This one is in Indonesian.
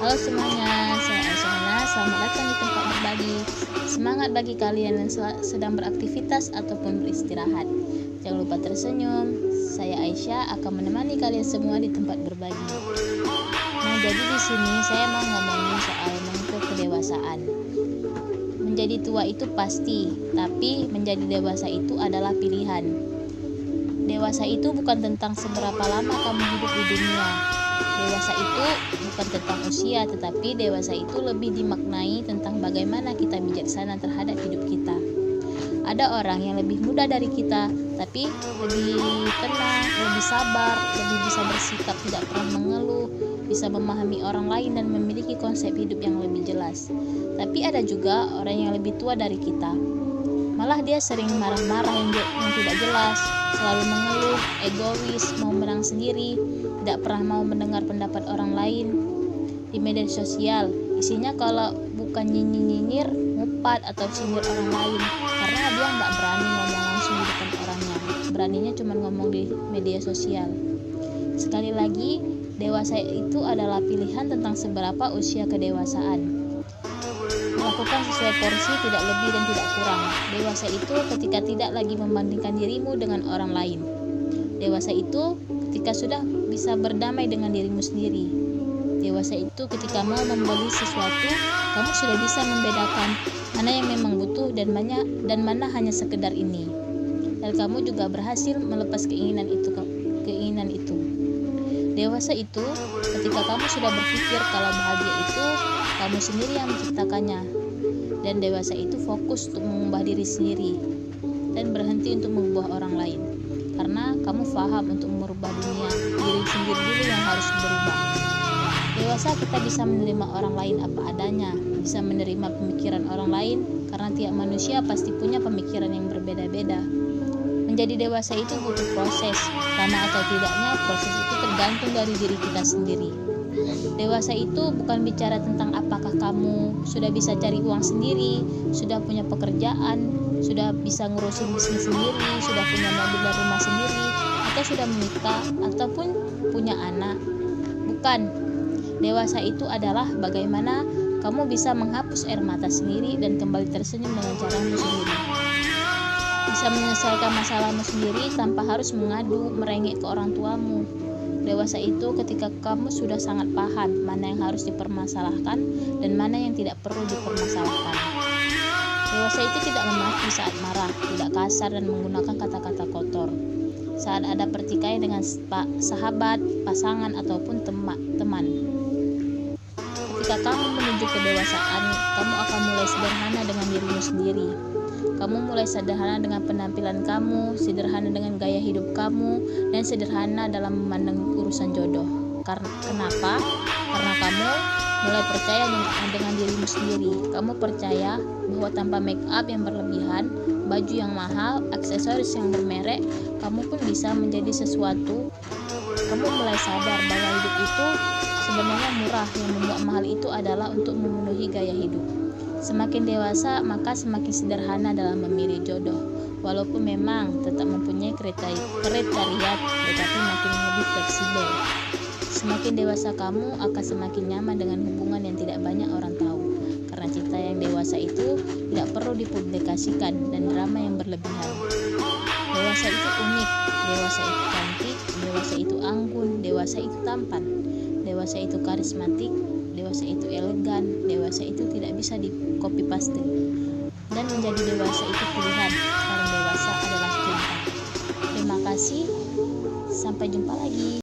Halo semuanya, saya Aisyah. Selamat datang di tempat berbagi. Semangat bagi kalian yang sedang beraktivitas ataupun beristirahat. Jangan lupa tersenyum. Saya Aisyah akan menemani kalian semua di tempat berbagi. Nah, jadi di sini saya mau ngomongin soal mengukur kedewasaan. Menjadi tua itu pasti, tapi menjadi dewasa itu adalah pilihan. Dewasa itu bukan tentang seberapa lama kamu hidup di dunia. Dewasa itu bukan tentang usia, tetapi dewasa itu lebih dimaknai tentang bagaimana kita bijaksana terhadap hidup kita. Ada orang yang lebih muda dari kita, tapi lebih tenang, lebih sabar, lebih bisa bersikap, tidak pernah mengeluh, bisa memahami orang lain dan memiliki konsep hidup yang lebih jelas. Tapi ada juga orang yang lebih tua dari kita. Malah dia sering marah-marah yang tidak jelas, selalu mengeluh, egois, mau menang sendiri, tidak pernah mau mendengar pendapat orang lain. Di media sosial, isinya kalau bukan nyinyir, ngupat atau sindir orang lain, karena dia nggak berani ngomong langsung di depan orangnya. Beraninya cuma ngomong di media sosial. Sekali lagi, dewasa itu adalah pilihan tentang seberapa usia kedewasaan. Melakukan sesuai porsi, tidak lebih dan tidak kurang. Dewasa itu ketika tidak lagi membandingkan dirimu dengan orang lain. Dewasa itu ketika sudah bisa berdamai dengan dirimu sendiri. Dewasa itu ketika mau membeli sesuatu, kamu sudah bisa membedakan mana yang memang butuh dan mana hanya sekedar ini. Dan kamu juga berhasil melepas keinginan itu. Dewasa itu ketika kamu sudah berpikir kalau bahagia itu kamu sendiri yang menciptakannya. Dan dewasa itu fokus untuk mengubah diri sendiri dan berhenti untuk mengubah orang lain. Karena kamu paham untuk merubah dunia, diri sendiri dulu yang harus berubah. Dewasa kita bisa menerima orang lain apa adanya, bisa menerima pemikiran orang lain karena tiap manusia pasti punya pemikiran yang berbeda-beda. Menjadi dewasa itu butuh proses, lama atau tidaknya proses itu tergantung dari diri kita sendiri. Dewasa itu bukan bicara tentang apakah kamu sudah bisa cari uang sendiri, sudah punya pekerjaan, sudah bisa ngurusin bisnis sendiri, sudah punya mobil dan rumah sendiri, atau sudah menikah, ataupun punya anak. Bukan. Dewasa itu adalah bagaimana kamu bisa menghapus air mata sendiri dan kembali tersenyum dengan caramu sendiri. Bisa menyelesaikan masalahmu sendiri tanpa harus mengadu, merengek ke orang tuamu. Dewasa itu ketika kamu sudah sangat paham mana yang harus dipermasalahkan dan mana yang tidak perlu dipermasalahkan. Dewasa itu tidak memaki saat marah, tidak kasar dan menggunakan kata-kata kotor. Saat ada pertikaian dengan sahabat, pasangan ataupun teman. Ketika kamu menuju kedewasaan, kamu akan mulai sederhana dengan dirimu sendiri. Kamu mulai sederhana dengan penampilan kamu, sederhana dengan gaya hidup kamu, dan sederhana dalam memandang urusan jodoh. Kenapa? Karena kamu mulai percaya dengan dirimu sendiri. Kamu percaya bahwa tanpa make up yang berlebihan, baju yang mahal, aksesoris yang bermerek, kamu pun bisa menjadi sesuatu. Kamu mulai sadar bahwa hidup itu sebenarnya murah, yang membuat mahal itu adalah untuk memenuhi gaya hidup. Semakin dewasa, maka semakin sederhana dalam memilih jodoh. Walaupun memang tetap mempunyai kriteria, tetapi makin lebih fleksibel. Semakin dewasa kamu akan semakin nyaman dengan hubungan yang tidak banyak orang tahu. Karena cinta yang dewasa itu tidak perlu dipublikasikan dan drama yang berlebihan. Dewasa itu unik, dewasa itu cantik, dewasa itu anggun, dewasa itu tampan, dewasa itu karismatik, dewasa itu elegan, dewasa itu tidak bisa di copy paste. Dan menjadi dewasa itu pilihan, karena dewasa adalah cinta. Terima kasih, sampai jumpa lagi.